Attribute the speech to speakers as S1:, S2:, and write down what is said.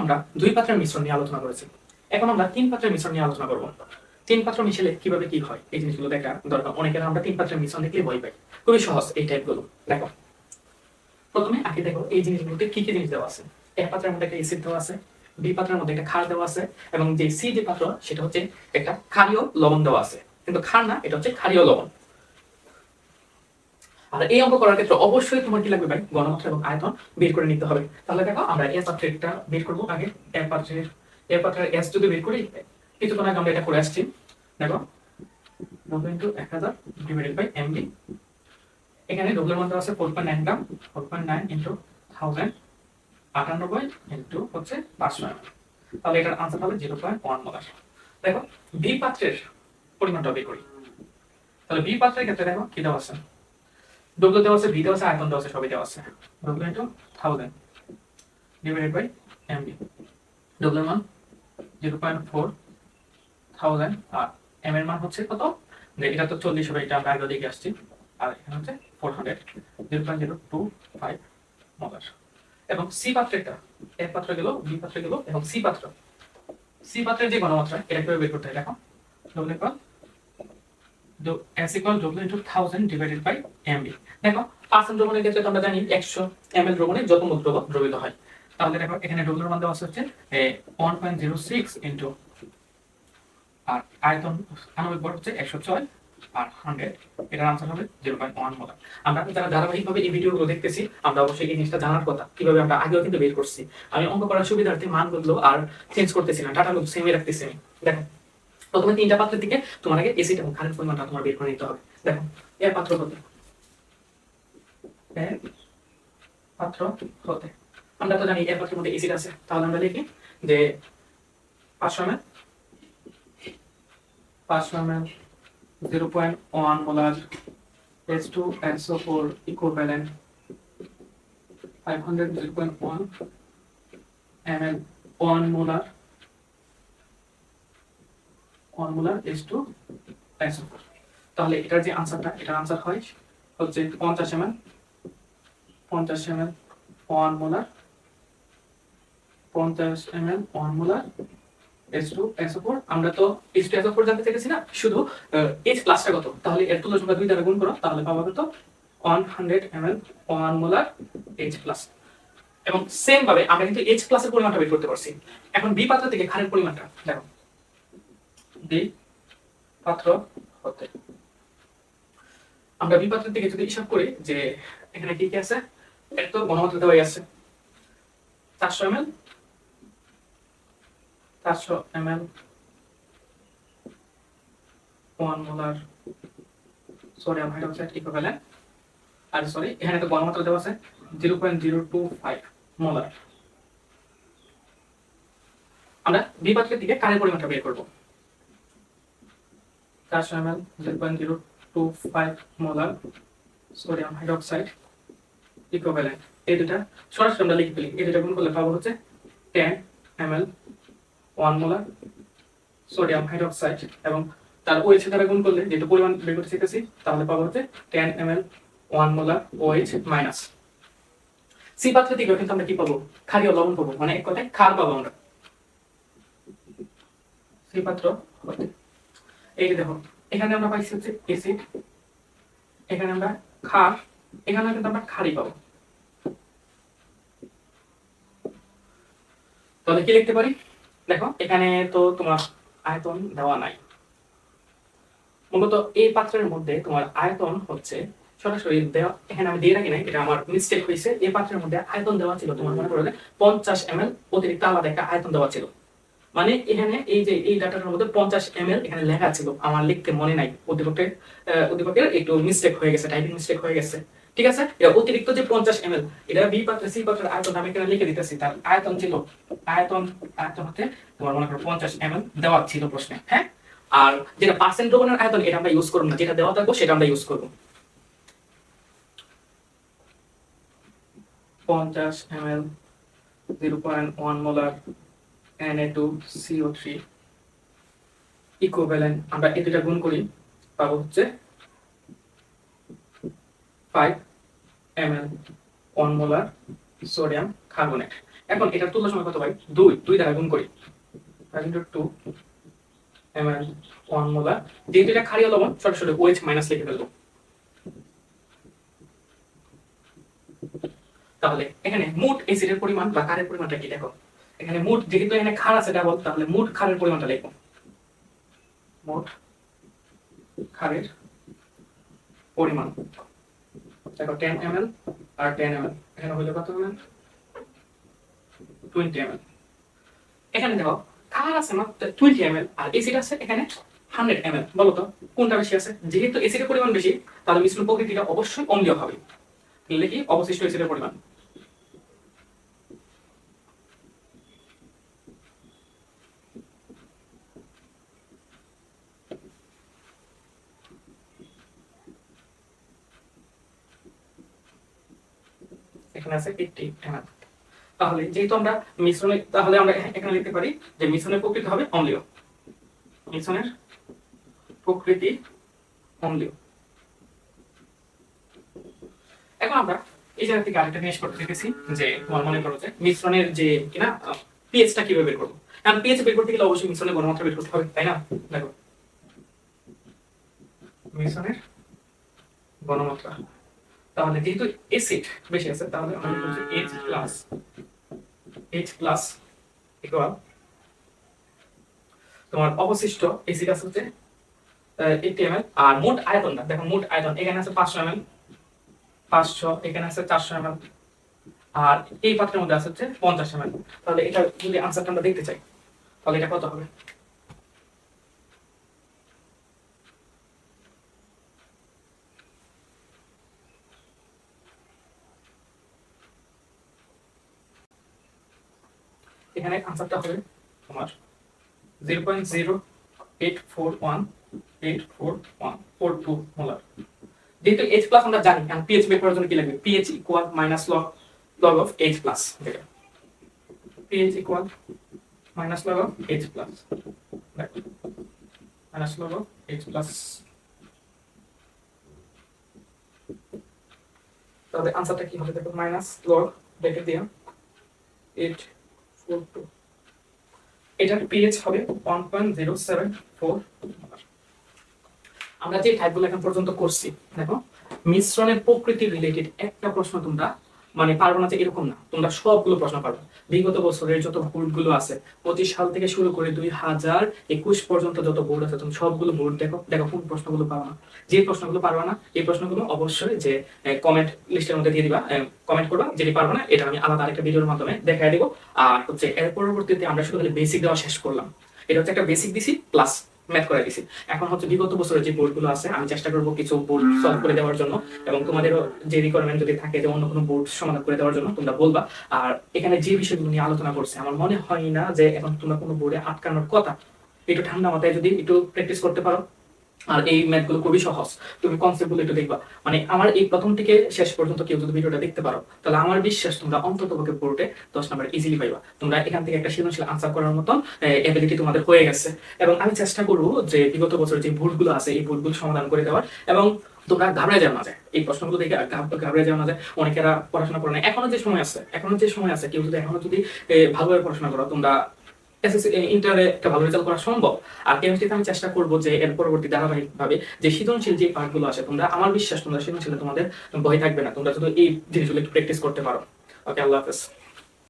S1: আমরা 2 পাত্রের মিশ্রণ নিয়ে আলোচনা করেছি। এখন আমরা 3 পাত্রের মিশ্রণ নিয়ে আলোচনা করব। 3 পাত্র মিশালে কিভাবে কি হয় এই জিনিসগুলো দেখা দরকার। অনেকের আমরা 3 পাত্রের মিশ্রণ দেখলে ভয় পাই। খুবই সহজ এই টাইপগুলো। দেখো, প্রথমে আগে দেখো এই জিনিসগুলোতে কি কি জিনিস দেওয়া আছে। এক পাত্রের মধ্যে একটা এসিড দেওয়া আছে, বি পাত্রের মধ্যে একটা ক্ষার দেওয়া আছে, এবং যে সি যে পাত্র সেটা হচ্ছে একটা ক্ষারীয় লবণ দেওয়া আছে, কিন্তু ক্ষার না, এটা হচ্ছে ক্ষারীয় লবণ। আর এই অঙ্ক করার ক্ষেত্রে অবশ্যই তোমার কি লাগবে ভাই, ঘনমাত্রা এবং আয়তন বের করে নিতে হবে। তাহলে দেখো আমরা এ পাত্রেরটা বের করবো আগে। এ পাত্রের এস যদি বের করি, কিছুক্ষণ আগে আমরা এটা করে আসছি। দেখো 1000 ডিভাইডেড বাই এমবি, এখানে ডবলের মধ্যে আছে 4.9 গ্রাম, 4.9 ইনটু 1000, 98 ইনটু হচ্ছে 500 ml। তাহলে এটার आंसर হবে 0.1 মোলার। দেখো বি পাত্রের পরিমাণটা বের করি। তাহলে বি পাত্রের ক্ষেত্রে দেখো কি দেওয়া আছে, ডবল দেওয়া আছে, ভি দেওয়া আছে, আয়তন দেওয়া আছে, সবই দেওয়া আছে। Double into 1000 divided by MB, ডবলের মান 0.4 1000, আর এম এর মান হচ্ছে কত, যে এটা তো 40 হবে, এটা আমরা আগে লিখে আসছি, আর এখানে হচ্ছে 400, 0.025 মোলার। এবং সি পাত্রেরটা, এক পাত্র গেল, বি পাত্র গেল, এবং সি পাত্রের যে ঘনমাত্রা এটা কিভাবে বের করতে হয় দেখো, double equal S equal W into 1000 divided by MB। দেখো 500 দ্রবণের ক্ষেত্রে তো আমরা জানি 100 ml দ্রবণে যত মোল দ্রবণ দ্রবীভূত হয়। তাহলে দেখো এখানে W এর মান দেওয়া আছে হচ্ছে 1.06 ইনটু, আর আয়তন আণবিক ভর হচ্ছে 106 আর 100, এটার आंसर হবে 0.1 মোলার। আমরা যারা ধারাবাহিকভাবে এই ভিডিওগুলো দেখতেছি, আমরা অবশ্যই এই জিনিসটা জানার কথা, কিভাবে আমরা আগেও কিন্তু বের করছি। আমি অঙ্ক করার সুবিধার্থে মানগুলো আর চেঞ্জ করতেছি না, ডাটাগুলো সেমই রাখতেছি আমি। দেখো প্রথমে 3টা পাত্রের দিকে তোমার আগে এসিড এবং ক্ষারের পরিমাণটা তোমার বের করে নিতে হবে। দেখো এর পাত্র হতে, এর পাত্র হতে আমরা তো জানি এর পাত্রের মধ্যে এসিড আছে, তাহলে আমরা লিখি যে 500 ml 0.1 molar H2SO4 equivalent 500 0.1 ml 1 molar H2SO4। তাহলে এটার যে आंसरটা, এটার आंसर হয় হচ্ছে 50 ml 1 molar 50 ml 1 molar H2SO4। আমরা তো H2SO4 জানতে চাইছি না, শুধু H প্লাসটা কত, তাহলে এর তুল্য সংখ্যা 2 দ্বারা গুণ করো, তাহলে পাবো কত 100 ml 1 মোলার H প্লাস। এবং সেম ভাবে আমরা কিন্তু H প্লাসের পরিমাণটা বের করতে পারছি। এখন বি পাত্র থেকে ক্ষারের পরিমাণটা দেখো, বি পাত্র হতে আমরা বি পাত্রের দিকে যদি হিসাব করি যে এখানে কি কি আছে, এর তো ঘনমাত্রা দেওয়াই আছে 400 ml 1 molar sodium hydroxide equivalent, আর সরি এখানে তো ঘনমাত্রা দেওয়া আছে 0.025 মোলার। আমরা বি পাত্রের দিকে কারের পরিমাণটা বের করব। 400 ml 0.025 molar sodium hydroxide equivalent, এই দুটো সরাসরি আমরা লিখে ফেলি, এই দুটো গুণ করলে পাবো হচ্ছে 10 ml 1 মোলার সোডিয়াম হাইড্রোক্সাইড, এবং তার OH দ্বারা গুণ করলে যেটা পরিমাণ বের করতে শিখেছি, তাহলে পাবো হচ্ছে 10 ml 1 মোলার OH মাইনাস। সি পাত্রের দিকে কিন্তু আমরা কি পাবো, ক্ষারীয় লবণ পাবো, মানে এক কথায় ক্ষার পাবো আমরা সি পাত্র হতে। এই যে দেখো এখানে আমরা পাইছি হচ্ছে অ্যাসিড, এখানে আমরা ক্ষার, এখানে কিন্তু আমরা ক্ষারই পাবো। তাহলে কি লিখতে পারি দেখো, এখানে তো তোমার আয়তন দেওয়া নাই, মূলত এই পাত্রের মধ্যে তোমার আয়তন হচ্ছে সরাসরি দেওয়া, এখানে আমি দিয়ে রাখি নাই, এটা আমার মিস্টেক হয়েছে। এই পাত্রের মধ্যে আয়তন দেওয়া ছিল তোমার মনে করলে 50 ml অতিরিক্ত আলাদা একটা আয়তন দেওয়া ছিল, মানে এখানে এই যে এই ডাটাটার মধ্যে 50 ml এখানে লেখা ছিল, আমার লিখতে মনে নাই, উদ্দীপকের একটু মিস্টেক হয়ে গেছে, টাইপিং মিস্টেক হয়ে গেছে, ঠিক আছে। এটা অতিরিক্ত যে 50 ml, এটা বি পাত্রে সি পাত্রের আয়তন আমি এখানে লিখে দিতেছি, তার আয়তন ছিল আয়তন হতে তোমার মনে করো 50 ml দেওয়া ছিল প্রশ্নে, হ্যাঁ। আর যেটা পার্সেন্ট দ্রবণের আয়তন, এটা আমরা ইউজ করব না, যেটা দেওয়া থাকবে সেটা আমরা ইউজ করব। 50 ml 0.1 মোলার Na2CO3 ইকুইভ্যালেন্ট, আমরা এই দুটো গুণ করি পাবো হচ্ছে 5 ml 1 মোলার সোডিয়াম কার্বনেট। এখন এটার তুল্য সময় কত ভাই? 2 দ্বারা গুণ করি 2 ml 1 মোলার। যেহেতু এটা ক্ষারীয় লবণ সরাসরি OH মাইনাস লিখে ফেলবো। তাহলে এখানে মোট অ্যাসিডের পরিমাণ বা ক্ষারের পরিমাণটা কি দেখো। এখানে মোট যেহেতু এখানে ক্ষার আছে ডাবল, তাহলে মোট ক্ষারের পরিমাণটা লিখবো। মোট ক্ষারের পরিমাণ দেখো 10 ml আর 10 ml, এখানে হলো কত ml? 20 ml। এখানে দেখো ক্ষার আছে না 20 ml আর অ্যাসিড আছে এখানে 100 ml। বলো তো কোনটা বেশি আছে? যেহেতু অ্যাসিডের পরিমাণ বেশি, তাহলে মিশ্রণ প্রকৃতিটা অবশ্যই অম্লীয় হবে। লিখি অবশিষ্ট অ্যাসিডের পরিমাণ। এখানে আছে 80 ml। তাহলে যেহেতু আমরা মিশ্রণে, তাহলে আমরা এখানে লিখতে পারি যে মিশ্রণের প্রকৃতি হবে অম্লীয়। মিশ্রণের প্রকৃতি অম্লীয়। এখন আমরা এই জায়গা থেকে আরেকটা জিনিস করতে দেখেছি যে তোমার মনে করো যে মিশ্রণের যে কিনা পিএইচটা কিভাবে বের করবো। কারণ পিএইচ বের করতে গেলে অবশ্যই মিশ্রণের ঘনমাত্রা বের করতে হবে, তাই না? দেখো মিশ্রণের ঘনমাত্রা, তাহলে যেহেতু অ্যাসিড বেশি আছে তাহলে আমরা লিখব যে H+ ইকুয়াল তোমার অবশিষ্ট অ্যাসিড আছে হচ্ছে 80 ml আর মোট আয়তনটা দেখো, মোট আয়তন এখানে আছে 500 ml, 500, এখানে আছে 400 ml আর এই পাত্রের মধ্যে আছে হচ্ছে 50 ml। তাহলে এটা যদি আনসারটা আমরা দেখতে চাই তাহলে এটা কত হবে? এখানে আনসারটা হবে তোমার 0.084142 মোলার। যেহেতু H+ আমরা জানি, কারণ pH বের করার জন্য কি লাগবে? pH equal minus log of H+, দেখো pH equal minus log of H+, দেখো মাইনাস log of H+। তাহলে আনসারটা কি হবে দেখো, মাইনাস log ব্র্যাকেট দিয়ে 842, এটার pH হবে 1.074। আমরা যে টাইপগুলো এখন পর্যন্ত করছি দেখো, মিশ্রণের প্রকৃতি রিলেটেড একটা প্রশ্ন তোমরা মানে পারবো না যে এরকম না, তোমরা সবগুলো প্রশ্ন পারবে। বিগত বছরের যত বোর্ডগুলো আছে 25 সাল থেকে শুরু করে 2021 পর্যন্ত যত বোর্ড আছে তুমি সবগুলো বোর্ড দেখো, দেখো কোন প্রশ্নগুলো পারো না। যে প্রশ্নগুলো পারবা না এই প্রশ্নগুলো অবশ্যই যে কমেন্ট লিস্টের মধ্যে দিয়ে দিবা, কমেন্ট করবা। যেটি পারবো না এটা আমি আলাদা আরেকটা ভিডিওর মাধ্যমে দেখাই দেবো। আর হচ্ছে এর পরবর্তীতে আমরা শুধু বেসিক দেওয়া শেষ করলাম। এটা হচ্ছে একটা বেসিক দিছি প্লাস ম্যাথ করে দিছি। এখন হচ্ছে বিগত বছরের যে বোর্ডগুলো আছে আমি চেষ্টা করব কিছু বোর্ড সলভ করে দেওয়ার জন্য, এবং তোমাদেরও যে রিকোয়ারমেন্ট যদি থাকে যে অন্য কোনো বোর্ড সমাধান করে দেওয়ার জন্য তোমরা বলবা। আর এখানে যে বিষয়গুলো নিয়ে আলোচনা করছে আমার মনে হয় না যে এখন তোমরা কোনো বোর্ডে আটকানোর কথা। একটু ঠান্ডা মাথায় যদি একটু প্র্যাকটিস করতে পারো, আর এই ম্যাথগুলো খুবই সহজ, তুমি কনসেপ্টগুলো একটু দেখবা। মানে আমার এই প্রথম থেকে শেষ পর্যন্ত কেউ যদি ভিডিওটা দেখতে পারো তাহলে আমার বিশ্বাস তোমরা অন্ততপক্ষে বোর্ডে 10 নাম্বার ইজিলি পাইবা। তোমরা এখান থেকে একটা সৃজনশীল আনসার করার মতন এবিলিটি তোমাদের হয়ে গেছে। এবং আমি চেষ্টা করবো যে বিগত বছরের যে ভুলগুলো আছে এই ভুলগুলো সমাধান করে দেওয়ার। এবং তোমরা ঘাবড়ে যাও না যায়, এই প্রশ্নগুলো দেখে ঘাবড়ে যাও না যায়। অনেকেরা পড়াশোনা করে না, এখনো যে সময় আছে কেউ যদি এখনো যদি ভালোভাবে পড়াশোনা করো তোমরা ইন্টারে একটা ভালো রেজাল্ট করা সম্ভব। আর কেমিস্ট্রিতে আমি চেষ্টা করবো যে এর পরবর্তী ধারাবাহিকভাবে যে সৃজনশীল যে পার্টগুলো আছে তোমরা, আমার বিশ্বাস তোমরা সৃজনশীলে তোমাদের ভয় থাকবে না, তোমরা যদি এই জিনিসগুলো একটু প্র্যাকটিস করতে পারো। ওকে, আল্লাহ হাফেজ।